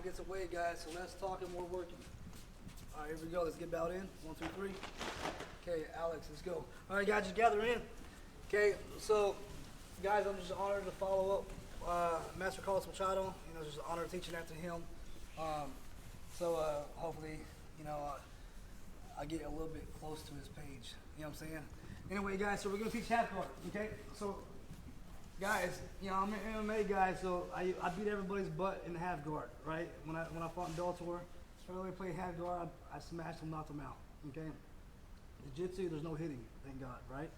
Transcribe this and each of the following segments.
gets away, guys, so less talking, more working. All right, here we go. Let's get bowed in. 1, 2, 3. Okay, Alex, let's go. All right, guys, just gather in. Okay, so, guys, I'm just honored to follow up Master Carlos Machado. You know, it's just an honor teaching after him. Hopefully, you know, I get a little bit close to his page. You know what I'm saying? Anyway, guys, so we're going to teach half guard, okay? So, guys, you know, I'm an MMA guy, so I beat everybody's butt in half guard, right? When I fought in Bellator, earlier played half guard, I smashed them, knocked them out, okay? The Jitsu, there's no hitting, thank God, right?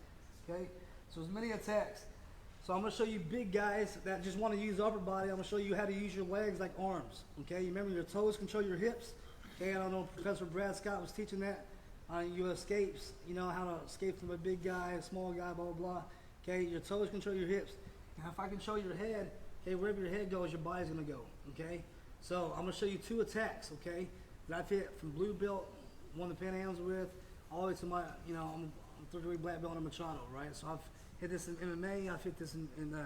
Okay? So there's many attacks. So I'm going to show you big guys that just want to use upper body. I'm going to show you how to use your legs like arms, okay? You remember your toes control your hips? Okay, I don't know, Professor Brad Scott was teaching that on your escapes, you know, how to escape from a big guy, a small guy, blah, blah, blah. Okay, your toes control your hips. And if I control your head, okay, wherever your head goes, your body's going to go, okay? So I'm going to show you 2 attacks, okay, that I've hit from blue belt, won the Pan Ams with, all the way to my, you know, I'm 3rd-degree black belt in Machado, right? So I've hit this in MMA, I've hit this in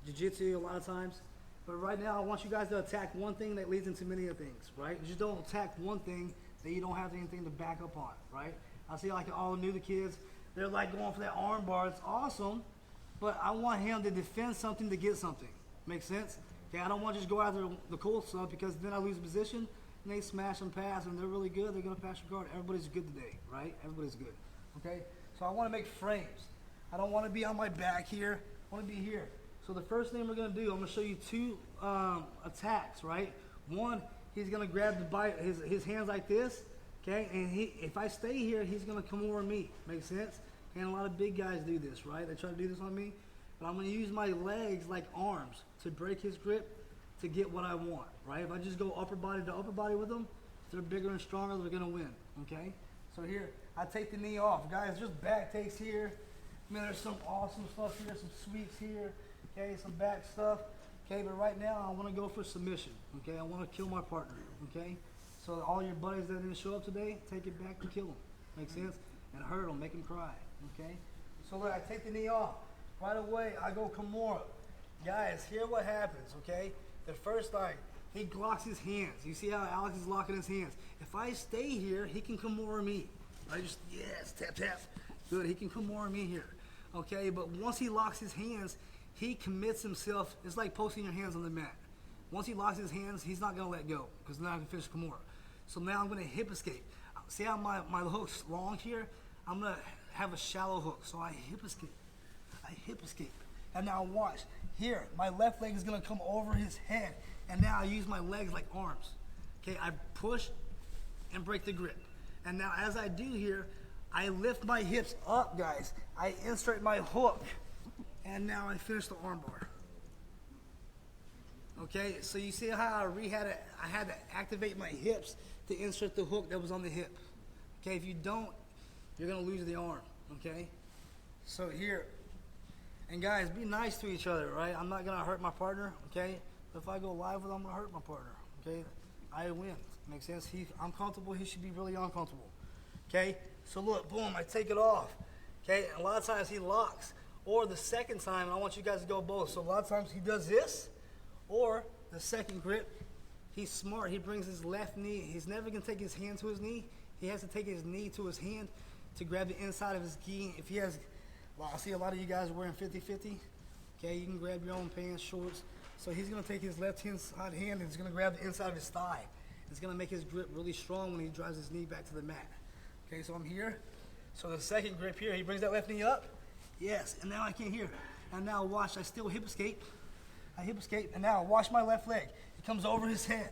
Jiu-Jitsu a lot of times. But right now, I want you guys to attack one thing that leads into many things, right? Just don't attack one thing that you don't have anything to back up on, right? I see like all the new kids, they're like going for that arm bar. It's awesome, but I want him to defend something to get something. Make sense? Okay, I don't want to just go after the cool stuff because then I lose the position and they smash and pass and they're really good. They're going to pass your guard. Everybody's good today, right? Everybody's good, okay? So I want to make frames. I don't want to be on my back here. I want to be here. So the first thing we're going to do, I'm going to show you 2 attacks, right? One, he's going to grab his hands like this, okay? And if I stay here, he's going to come over me. Make sense? And a lot of big guys do this, right? They try to do this on me. But I'm going to use my legs like arms to break his grip to get what I want, right? If I just go upper body to upper body with them, if they're bigger and stronger, they're going to win, okay? So here, I take the knee off. Guys, just back takes here. I mean, there's some awesome stuff here, some sweeps here, okay, some back stuff. Okay, but right now I want to go for submission, okay? I want to kill my partner, okay? So all your buddies that didn't show up today, take it back to kill them. Make sense? And hurt them, make them cry, okay? So look, I take the knee off. Right away, I go Kimura. Guys, hear what happens, okay? The first time, he locks his hands. You see how Alex is locking his hands. If I stay here, he can Kimura me. I just, yes, tap, tap. Good, he can Kimura me here, okay? But once he locks his hands, he commits himself. It's like posting your hands on the mat. Once he locks his hands, he's not going to let go because now I can finish Kimura. So now I'm going to hip escape. See how my hook's long here? I'm going to have a shallow hook. So I hip escape. I hip escape. And now watch. Here, my left leg is going to come over his head. And now I use my legs like arms. Okay, I push and break the grip. And now as I do here, I lift my hips up, guys. I insert my hook. And now I finish the armbar. Okay, so you see how I had to activate my hips to insert the hook that was on the hip. Okay, if you don't, you're gonna lose the arm. Okay, so here, and guys, be nice to each other, right? I'm not gonna hurt my partner. Okay, if I go live with him, I'm gonna hurt my partner. Okay, I win. Makes sense? I'm comfortable. He should be really uncomfortable. Okay, so look, boom, I take it off. Okay, and a lot of times he locks. Or the second time, I want you guys to go both. So a lot of times he does this, or the second grip, he's smart. He brings his left knee. He's never going to take his hand to his knee. He has to take his knee to his hand to grab the inside of his gi. If he has, well, I see a lot of you guys wearing 50-50. Okay, you can grab your own pants, shorts. So he's going to take his left hand and he's going to grab the inside of his thigh. It's going to make his grip really strong when he drives his knee back to the mat. Okay, so I'm here. So the second grip here, he brings that left knee up. Yes, and now I can't hear. And now watch, I still hip escape. I hip escape, and now watch my left leg. It comes over his head.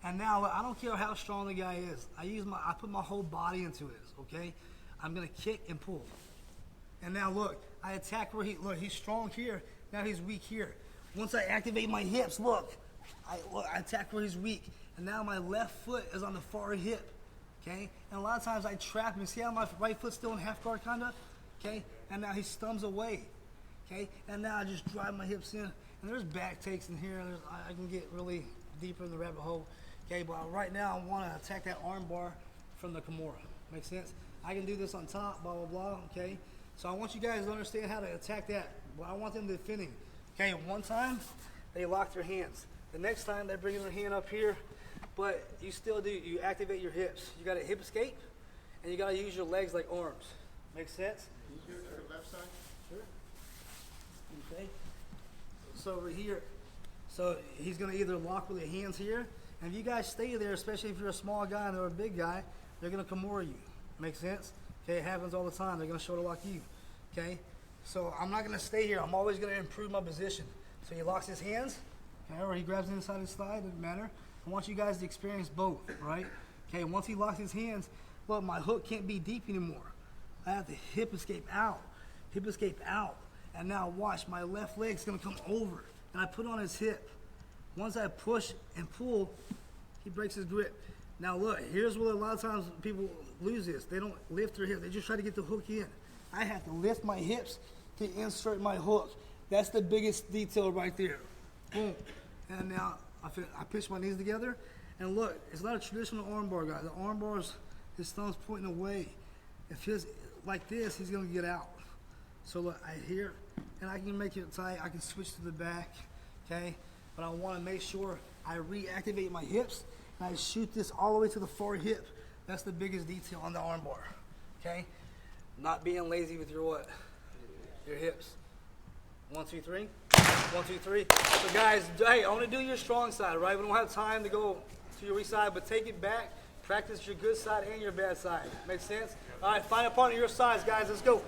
And now, I don't care how strong the guy is. I put my whole body into it, okay? I'm gonna kick and pull. And now look, I attack where he's strong here. Now he's weak here. Once I activate my hips, look, I attack where he's weak. And now my left foot is on the far hip, okay? And a lot of times I trap him. See how my right foot's still in half guard, kinda? Okay, and now he stumbs away. Okay, and now I just drive my hips in, and there's back takes in here. I can get really deeper in the rabbit hole. Okay, but right now I want to attack that arm bar from the Kimura. Make sense? I can do this on top, blah, blah, blah. Okay, so I want you guys to understand how to attack that. But I want them defending. Okay, one time they lock their hands. The next time they're bringing their hand up here, but you still do, you activate your hips. You got a hip escape, and you got to use your legs like arms. Make sense? Can you do it to the left side? Sure. Okay. So over here, so he's going to either lock with the hands here, and if you guys stay there, especially if you're a small guy and they're a big guy, they're going to Kimura you. Make sense? Okay, it happens all the time. They're going to shoulder lock you. Okay? So I'm not going to stay here. I'm always going to improve my position. So he locks his hands, okay, or he grabs inside his thigh, doesn't matter. I want you guys to experience both, right? Okay, once he locks his hands, look, my hook can't be deep anymore. I have to hip escape out, and now watch, my left leg's gonna come over, and I put on his hip. Once I push and pull, he breaks his grip. Now look, here's where a lot of times people lose this. They don't lift their hips, they just try to get the hook in. I have to lift my hips to insert my hook. That's the biggest detail right there. Boom. And now I pitch my knees together, and look, it's not a traditional arm bar, guys. The arm bar's, his thumb's pointing away. If his like this, he's gonna get out. So look, I here, and I can make it tight. I can switch to the back, okay? But I want to make sure I reactivate my hips, and I shoot this all the way to the far hip. That's the biggest detail on the arm bar, okay? Not being lazy with your what? Your hips. 1, 2, 3. 1, 2, 3. So guys, hey, I want to do your strong side, right? We don't have time to go to your weak side, but take it back. Practice your good side and your bad side. Make sense? All right, find a partner your size, guys. Let's go.